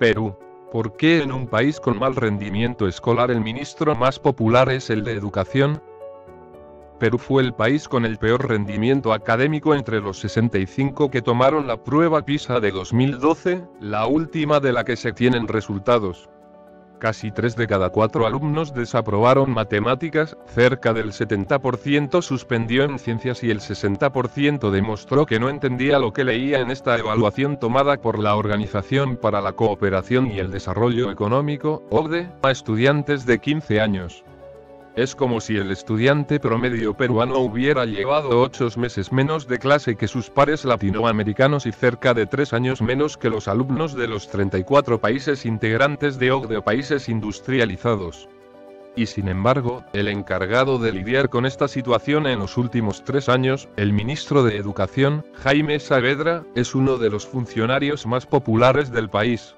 Perú. ¿Por qué en un país con mal rendimiento escolar el ministro más popular es el de Educación? Perú fue el país con el peor rendimiento académico entre los 65 que tomaron la prueba PISA de 2012, la última de la que se tienen resultados. Casi 3 de cada 4 alumnos desaprobaron matemáticas, cerca del 70% suspendió en ciencias y el 60% demostró que no entendía lo que leía en esta evaluación tomada por la Organización para la Cooperación y el Desarrollo Económico, OCDE, a estudiantes de 15 años. Es como si el estudiante promedio peruano hubiera llevado 8 meses menos de clase que sus pares latinoamericanos y cerca de 3 años menos que los alumnos de los 34 países integrantes de OCDE o países industrializados. Y sin embargo, el encargado de lidiar con esta situación en los últimos 3 años, el ministro de Educación, Jaime Saavedra, es uno de los funcionarios más populares del país.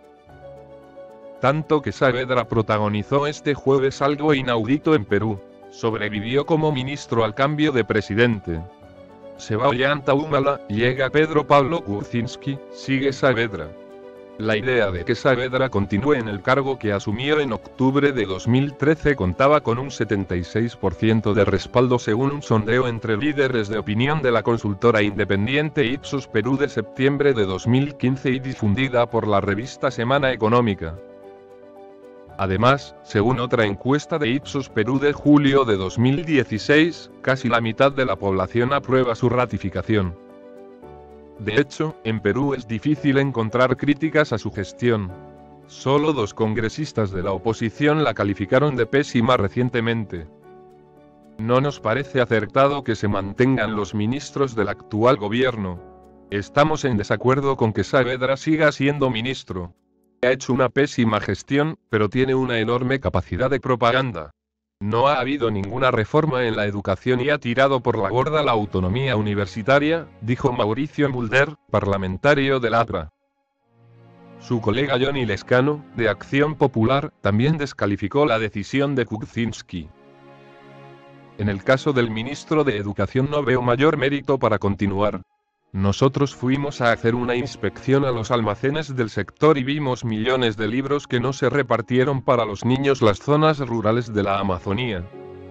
Tanto que Saavedra protagonizó este jueves algo inaudito en Perú. Sobrevivió como ministro al cambio de presidente. Se va Ollanta Humala, llega Pedro Pablo Kuczynski, sigue Saavedra. La idea de que Saavedra continúe en el cargo que asumió en octubre de 2013 contaba con un 76% de respaldo según un sondeo entre líderes de opinión de la consultora independiente Ipsos Perú de septiembre de 2015 y difundida por la revista Semana Económica. Además, según otra encuesta de Ipsos Perú de julio de 2016, casi la mitad de la población aprueba su ratificación. De hecho, en Perú es difícil encontrar críticas a su gestión. Solo 2 congresistas de la oposición la calificaron de pésima recientemente. No nos parece acertado que se mantengan los ministros del actual gobierno. Estamos en desacuerdo con que Saavedra siga siendo ministro. Ha hecho una pésima gestión, pero tiene una enorme capacidad de propaganda. No ha habido ninguna reforma en la educación y ha tirado por la borda la autonomía universitaria, dijo Mauricio Mulder, parlamentario del APRA. Su colega Johnny Lescano, de Acción Popular, también descalificó la decisión de Kuczynski. En el caso del ministro de Educación no veo mayor mérito para continuar. Nosotros fuimos a hacer una inspección a los almacenes del sector y vimos millones de libros que no se repartieron para los niños en las zonas rurales de la Amazonía.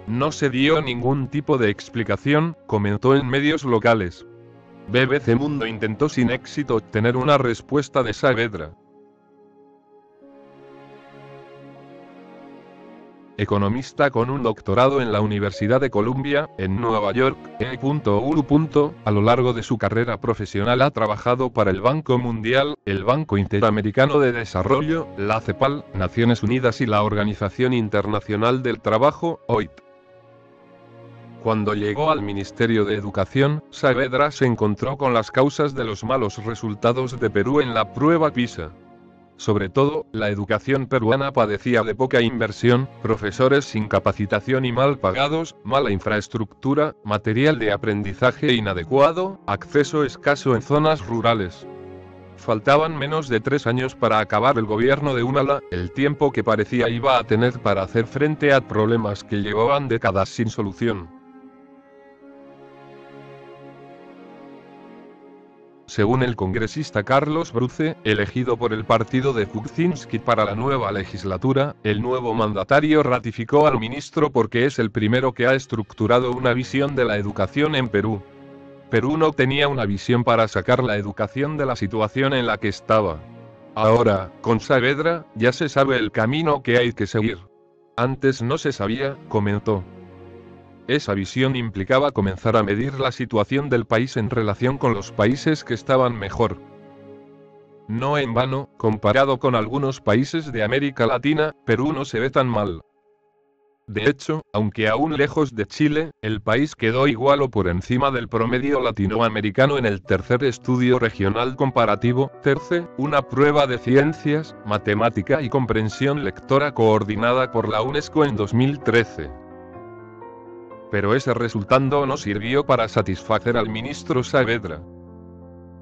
No se dio ningún tipo de explicación, comentó en medios locales. BBC Mundo intentó sin éxito obtener una respuesta de Saavedra. Economista con un doctorado en la Universidad de Columbia, en Nueva York, a lo largo de su carrera profesional ha trabajado para el Banco Mundial, el Banco Interamericano de Desarrollo, la CEPAL, Naciones Unidas y la Organización Internacional del Trabajo, OIT. Cuando llegó al Ministerio de Educación, Saavedra se encontró con las causas de los malos resultados de Perú en la prueba PISA. Sobre todo, la educación peruana padecía de poca inversión, profesores sin capacitación y mal pagados, mala infraestructura, material de aprendizaje inadecuado, acceso escaso en zonas rurales. Faltaban menos de 3 años para acabar el gobierno de Humala, el tiempo que parecía iba a tener para hacer frente a problemas que llevaban décadas sin solución. Según el congresista Carlos Bruce, elegido por el partido de Kuczynski para la nueva legislatura, el nuevo mandatario ratificó al ministro porque es el primero que ha estructurado una visión de la educación en Perú. Perú no tenía una visión para sacar la educación de la situación en la que estaba. Ahora, con Saavedra, ya se sabe el camino que hay que seguir. Antes no se sabía, comentó. Esa visión implicaba comenzar a medir la situación del país en relación con los países que estaban mejor. No en vano, comparado con algunos países de América Latina, Perú no se ve tan mal. De hecho, aunque aún lejos de Chile, el país quedó igual o por encima del promedio latinoamericano en el tercer estudio regional comparativo, TERCE, una prueba de ciencias, matemática y comprensión lectora coordinada por la UNESCO en 2013. Pero ese resultado no sirvió para satisfacer al ministro Saavedra.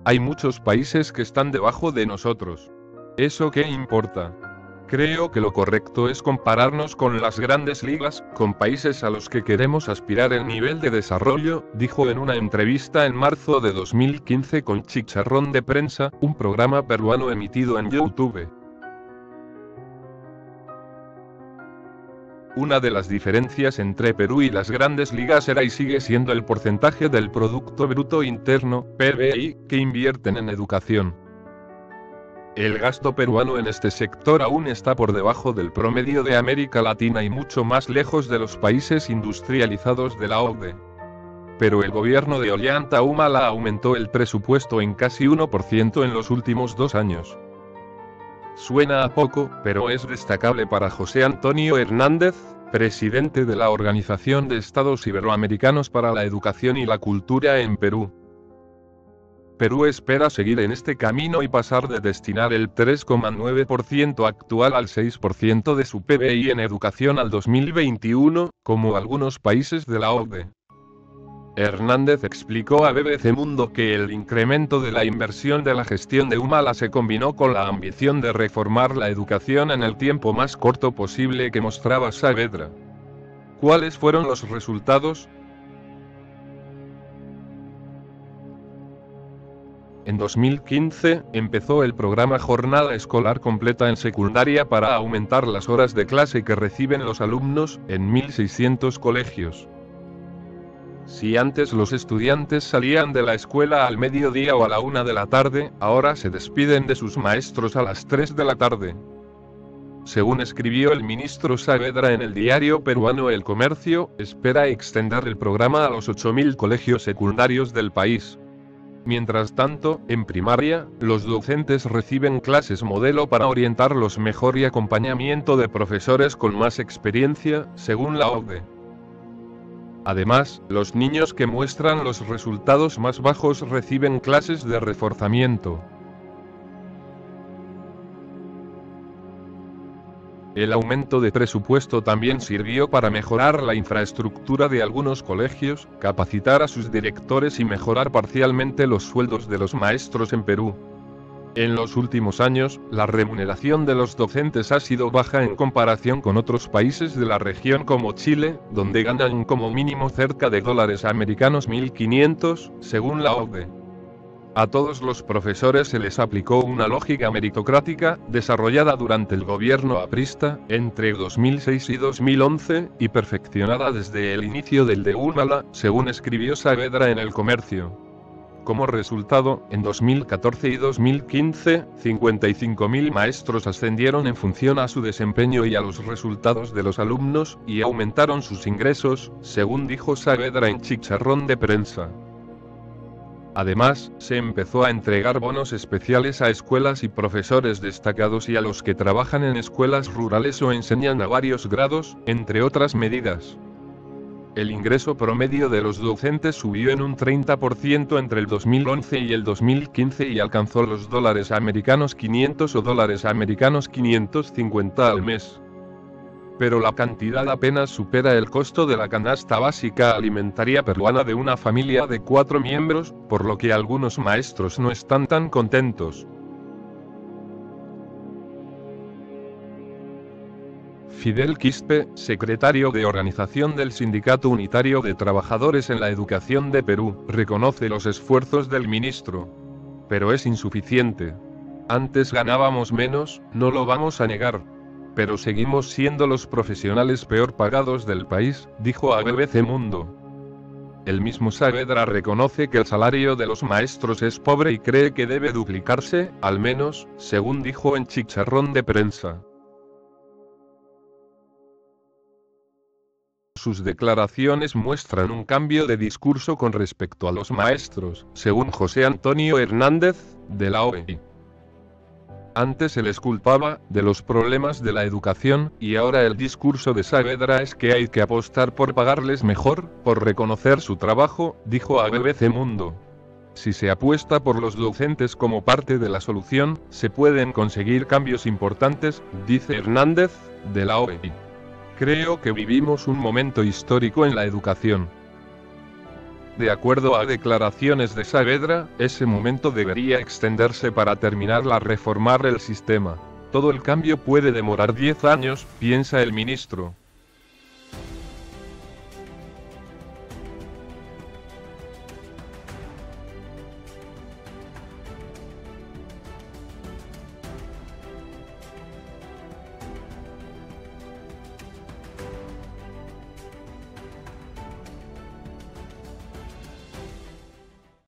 Hay muchos países que están debajo de nosotros. ¿Eso qué importa? Creo que lo correcto es compararnos con las grandes ligas, con países a los que queremos aspirar el nivel de desarrollo, dijo en una entrevista en marzo de 2015 con Chicharrón de Prensa, un programa peruano emitido en YouTube. Una de las diferencias entre Perú y las grandes ligas era y sigue siendo el porcentaje del Producto Bruto Interno, PBI, que invierten en educación. El gasto peruano en este sector aún está por debajo del promedio de América Latina y mucho más lejos de los países industrializados de la OCDE. Pero el gobierno de Ollanta Humala aumentó el presupuesto en casi 1% en los últimos 2 años. Suena a poco, pero es destacable para José Antonio Hernández, presidente de la Organización de Estados Iberoamericanos para la Educación y la Cultura en Perú. Perú espera seguir en este camino y pasar de destinar el 3,9% actual al 6% de su PBI en educación al 2021, como algunos países de la OCDE. Hernández explicó a BBC Mundo que el incremento de la inversión de la gestión de Humala se combinó con la ambición de reformar la educación en el tiempo más corto posible que mostraba Saavedra. ¿Cuáles fueron los resultados? En 2015, empezó el programa Jornada Escolar Completa en secundaria para aumentar las horas de clase que reciben los alumnos, en 1.600 colegios. Si antes los estudiantes salían de la escuela al mediodía o a la 1 de la tarde, ahora se despiden de sus maestros a las 3 de la tarde. Según escribió el ministro Saavedra en el diario peruano El Comercio, espera extender el programa a los 8.000 colegios secundarios del país. Mientras tanto, en primaria, los docentes reciben clases modelo para orientarlos mejor y acompañamiento de profesores con más experiencia, según la OCDE. Además, los niños que muestran los resultados más bajos reciben clases de reforzamiento. El aumento de presupuesto también sirvió para mejorar la infraestructura de algunos colegios, capacitar a sus directores y mejorar parcialmente los sueldos de los maestros en Perú. En los últimos años, la remuneración de los docentes ha sido baja en comparación con otros países de la región como Chile, donde ganan como mínimo cerca de $1.500, según la OCDE. A todos los profesores se les aplicó una lógica meritocrática, desarrollada durante el gobierno aprista, entre 2006 y 2011, y perfeccionada desde el inicio del de Humala, según escribió Saavedra en El Comercio. Como resultado, en 2014 y 2015, 55.000 maestros ascendieron en función a su desempeño y a los resultados de los alumnos, y aumentaron sus ingresos, según dijo Saavedra en Chicharrón de Prensa. Además, se empezó a entregar bonos especiales a escuelas y profesores destacados y a los que trabajan en escuelas rurales o enseñan a varios grados, entre otras medidas. El ingreso promedio de los docentes subió en un 30% entre el 2011 y el 2015 y alcanzó los $500 o $550 al mes. Pero la cantidad apenas supera el costo de la canasta básica alimentaria peruana de una familia de 4 miembros, por lo que algunos maestros no están tan contentos. Fidel Quispe, secretario de organización del Sindicato Unitario de Trabajadores en la Educación de Perú, reconoce los esfuerzos del ministro. Pero es insuficiente. Antes ganábamos menos, no lo vamos a negar. Pero seguimos siendo los profesionales peor pagados del país, dijo a BBC Mundo. El mismo Saavedra reconoce que el salario de los maestros es pobre y cree que debe duplicarse, al menos, según dijo en Chicharrón de Prensa. Sus declaraciones muestran un cambio de discurso con respecto a los maestros, según José Antonio Hernández, de la OEI. Antes se les culpaba de los problemas de la educación, y ahora el discurso de Saavedra es que hay que apostar por pagarles mejor, por reconocer su trabajo, dijo a BBC Mundo. Si se apuesta por los docentes como parte de la solución, se pueden conseguir cambios importantes, dice Hernández, de la OEI. Creo que vivimos un momento histórico en la educación. De acuerdo a declaraciones de Saavedra, ese momento debería extenderse para terminar la reformar el sistema. Todo el cambio puede demorar 10 años, piensa el ministro.